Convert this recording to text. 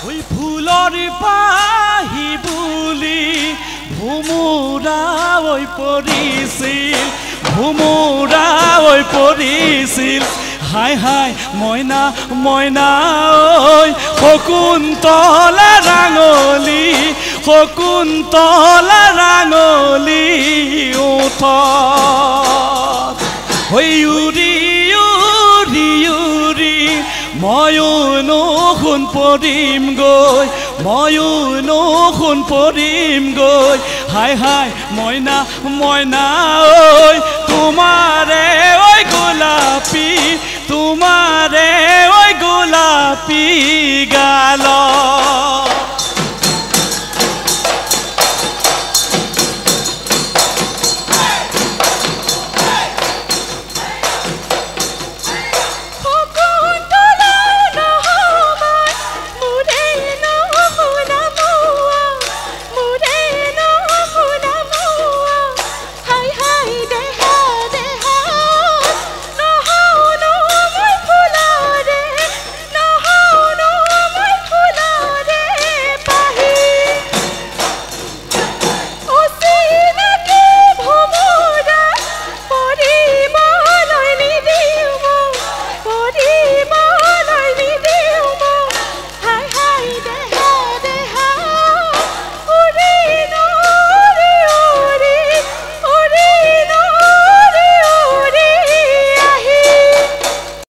ওই ফুলৰ পাহি বুলি ভুমুৰা ঐ পৰিছিল ভুমুৰা ঐ পৰিছিল হাই হাই মইনা মইনা ঐ শকুন্তলা ৰাঙলী শকুন্তলা ৰাঙলী ওঠত ঐ উৰি উৰি উৰি ময়ো নখুন পৰিম গৈ ময়ো নখুন পৰিম গৈ হাই হাই মইনা মইনা ঐ তোমাৰে ঐ গোলাপী তোমাৰে ঐ গোলাপী গালত